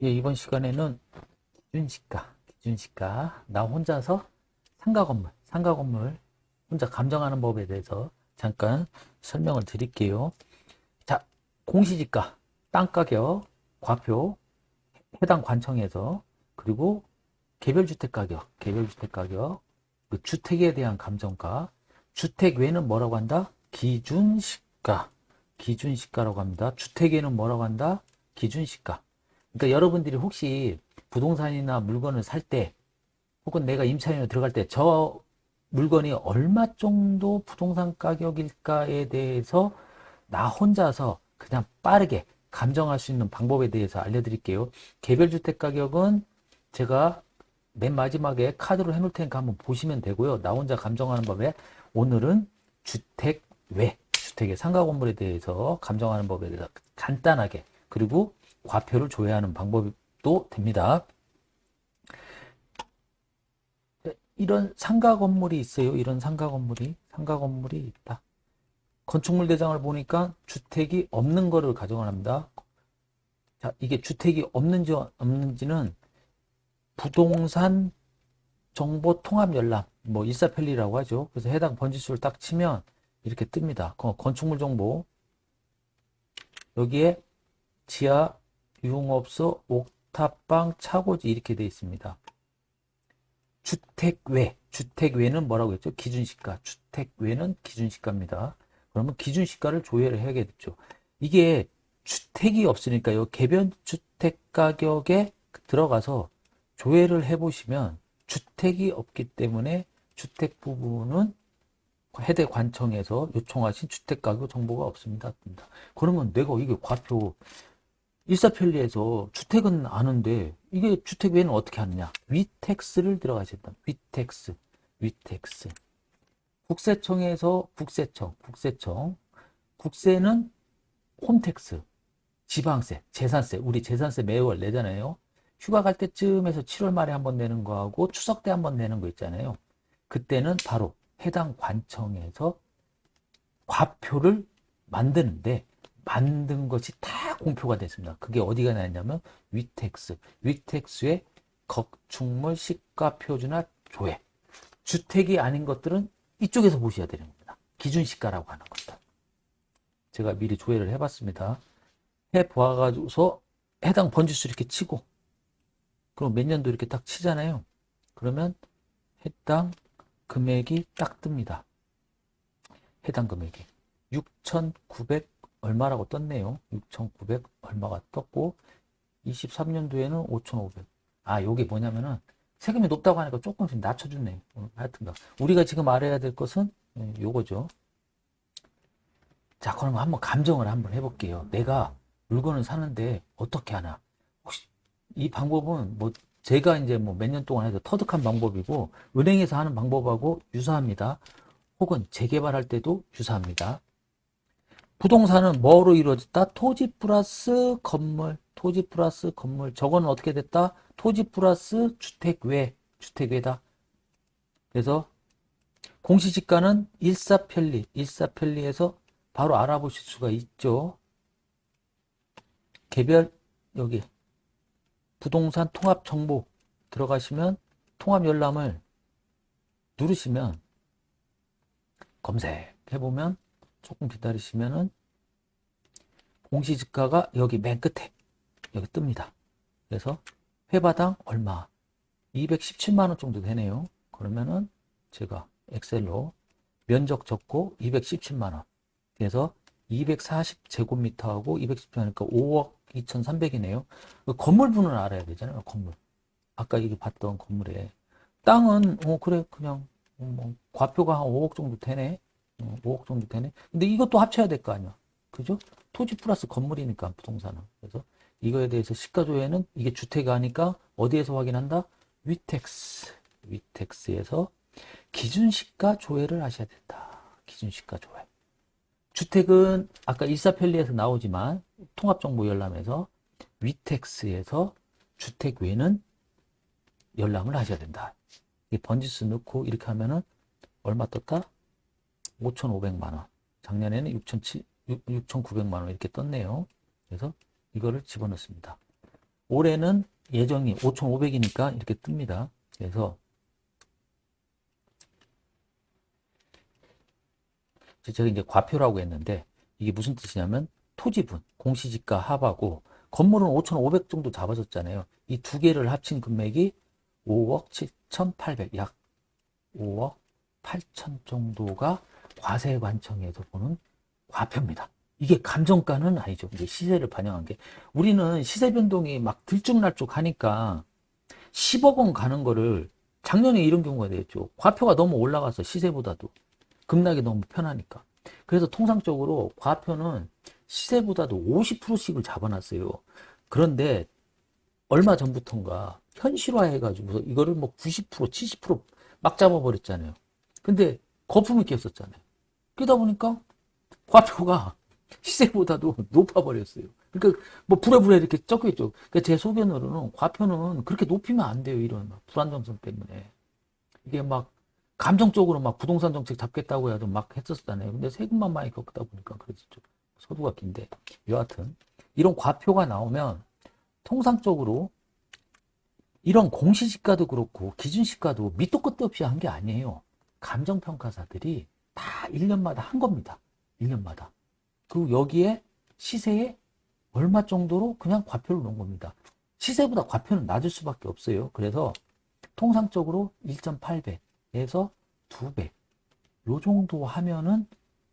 예, 이번 시간에는 기준시가, 나 혼자서 상가 건물 혼자 감정하는 법에 대해서 잠깐 설명을 드릴게요. 자, 공시지가, 땅가격, 과표, 해당 관청에서, 그리고 개별주택 가격, 그 주택에 대한 감정가, 주택 외는 뭐라고 한다? 기준시가라고 합니다. 주택에는 뭐라고 한다? 기준시가. 그러니까 여러분들이 혹시 부동산이나 물건을 살 때, 혹은 내가 임차인으로 들어갈 때, 저 물건이 얼마 정도 부동산 가격일까에 대해서 나 혼자서 그냥 빠르게 감정할 수 있는 방법에 대해서 알려드릴게요. 개별주택 가격은 제가 맨 마지막에 카드로 해놓을 테니까 한번 보시면 되고요. 나 혼자 감정하는 법에 오늘은 주택의 상가 건물에 대해서 감정하는 법에 대해서 간단하게, 그리고 과표를 조회하는 방법도 됩니다. 이런 상가 건물이 있어요. 이런 상가 건물이 있다. 건축물 대장을 보니까 주택이 없는 거를 가정을 합니다. 자, 이게 주택이 없는지는 부동산 정보 통합 열람, 뭐 일사편리라고 하죠. 그래서 해당 번지수를 딱 치면 이렇게 뜹니다. 건축물 정보, 여기에 지하, 유흥업소, 옥탑방, 차고지 이렇게 되어 있습니다. 주택 외는 뭐라고 했죠? 기준시가. 주택 외는 기준시가입니다. 그러면 기준시가를 조회를 해야겠죠. 이게 주택이 없으니까요. 개별 주택 가격에 들어가서 조회를 해보시면 주택이 없기 때문에 주택 부분은 해대 관청에서 요청하신 주택 가격 정보가 없습니다. 그러면 내가 이게 과표 일사편리에서 주택은 아는데 이게 주택 외에는 어떻게 하느냐? 위택스를 들어가셔야 된다. 위택스. 국세청에서 국세는 홈택스, 지방세, 재산세. 우리 재산세 매월 내잖아요. 휴가 갈 때쯤에서 7월 말에 한번 내는 거하고 추석 때 한번 내는 거 있잖아요. 그때는 바로 해당 관청에서 과표를 만드는데 만든 것이 다 공표가 됐습니다. 그게 어디가 나냐면 위택스의 건축물 시가 표준화 조회. 주택이 아닌 것들은 이쪽에서 보셔야 되는 겁니다. 기준시가라고 하는 것들. 제가 미리 조회를 해봤습니다. 해보아가지고서 해당 번지수 이렇게 치고, 그럼 몇 년도 이렇게 딱 치잖아요. 그러면 해당 금액이 딱 뜹니다. 해당 금액이 6,900 얼마라고 떴네요. 6,900 얼마가 떴고 23년도에는 5,500. 아, 요게 뭐냐면은 세금이 높다고 하니까 조금씩 낮춰주네요. 하여튼가 우리가 지금 알아야 될 것은 요거죠. 자, 그러면 한번 감정을 한번 해볼게요. 내가 물건을 사는데 어떻게 하나? 혹시 이 방법은 뭐 제가 이제 뭐 몇 년 동안 해서 터득한 방법이고 은행에서 하는 방법하고 유사합니다. 혹은 재개발할 때도 유사합니다. 부동산은 뭐로 이루어졌다? 토지 플러스 건물. 저거는 어떻게 됐다? 토지 플러스 주택외다. 그래서 공시지가는 일사편리에서 바로 알아보실 수가 있죠. 개별, 여기 부동산 통합 정보 들어가시면 통합 열람을 누르시면 검색해보면 조금 기다리시면은 공시지가가 여기 맨 끝에 여기 뜹니다. 그래서 회바당 얼마? 217만 원 정도 되네요. 그러면은 제가 엑셀로 면적 적고 217만 원. 그래서 240제곱미터하고 217하니까 5억 2,300이네요. 건물분을 알아야 되잖아요. 건물. 아까 이게 봤던 건물에 땅은 그래 그냥 뭐 과표가 한 5억 정도 되네. 5억 정도 되네. 근데 이것도 합쳐야 될 거 아니야. 그죠? 토지 플러스 건물이니까 부동산은. 그래서 이거에 대해서 시가조회는 이게 주택이 아니까 어디에서 확인한다? 위택스에서 기준시가 조회를 하셔야 된다. 기준시가 조회. 주택은 아까 일사편리에서 나오지만 통합정보 열람에서 위택스에서 주택 외는 열람을 하셔야 된다. 이 번지수 넣고 이렇게 하면은 얼마 떴다? 5,500만 원. 작년에는 6,900만 원 이렇게 떴네요. 그래서 이거를 집어넣습니다. 올해는 예정이 5,500이니까 이렇게 뜹니다. 그래서 제가 이제 과표라고 했는데 이게 무슨 뜻이냐면 토지분, 공시지가 합하고 건물은 5,500 정도 잡아줬잖아요. 이 두 개를 합친 금액이 5억 7,800, 약 5억 8천 정도가 과세관청에서 보는 과표입니다. 이게 감정가는 아니죠. 이제 시세를 반영한 게. 우리는 시세 변동이 막 들쭉날쭉 하니까 10억 원 가는 거를 작년에 이런 경우가 되었죠. 과표가 너무 올라가서 시세보다도 급락이 너무 편하니까. 그래서 통상적으로 과표는 시세보다도 50%씩을 잡아놨어요. 그런데 얼마 전부터인가 현실화해가지고 이거를 뭐 90%, 70%막 잡아버렸잖아요. 근데 거품이 꼈었잖아요. 그러다 보니까 과표가 시세보다도 높아버렸어요. 그러니까 뭐 부랴부랴 이렇게 적혀있죠. 그러니까 제 소견으로는 과표는 그렇게 높이면 안 돼요. 이런 불안정성 때문에. 이게 막 감정적으로 막 부동산 정책 잡겠다고 해도 막 했었잖아요. 근데 세금만 많이 걷다 보니까 그래서 좀 서두가 긴데 여하튼 이런 과표가 나오면 통상적으로 이런 공시지가도 그렇고 기준시가도 밑도 끝도 없이 한 게 아니에요. 감정평가사들이 다 1년마다 한 겁니다. 1년마다. 그리고 여기에 시세에 얼마 정도로 그냥 과표를 놓은 겁니다. 시세보다 과표는 낮을 수밖에 없어요. 그래서 통상적으로 1.8배에서 2배 요 정도 하면은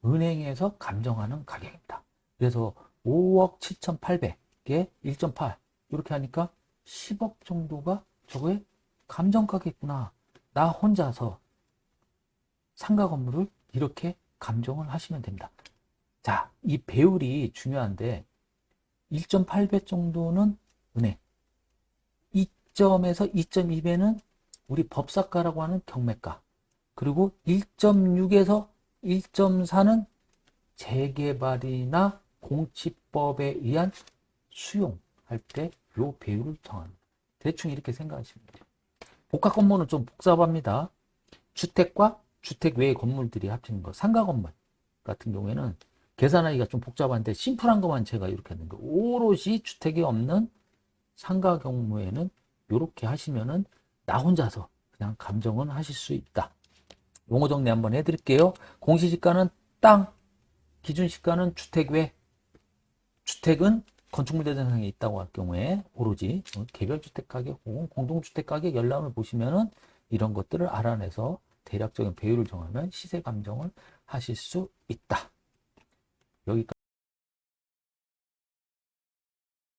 은행에서 감정하는 가격입니다. 그래서 5억 7,800에 1.8 이렇게 하니까 10억 정도가 저거에 감정가겠구나. 나 혼자서 상가 건물을 이렇게 감정을 하시면 됩니다. 자, 이 배율이 중요한데 1.8배 정도는 은행, 2점에서 2.2배는 우리 법사가라고 하는 경매가, 그리고 1.6에서 1.4는 재개발이나 공치법에 의한 수용할 때 요 배율을 정합니다. 대충 이렇게 생각하시면 돼요. 복합 건물은 좀 복잡합니다. 주택과 주택 외의 건물들이 합치는 거, 상가 건물 같은 경우에는 계산하기가 좀 복잡한데 심플한 것만 제가 이렇게 했는데 오롯이 주택이 없는 상가 경우에는 이렇게 하시면은 나 혼자서 그냥 감정은 하실 수 있다. 용어 정리 한번 해드릴게요. 공시지가는 땅, 기준시가는 주택 외, 주택은 건축물 대상에 있다고 할 경우에 오로지 개별주택 가격 혹은 공동주택 가격 열람을 보시면은 이런 것들을 알아내서 대략적인 배율을 정하면 시세 감정을 하실 수 있다. 여기까지.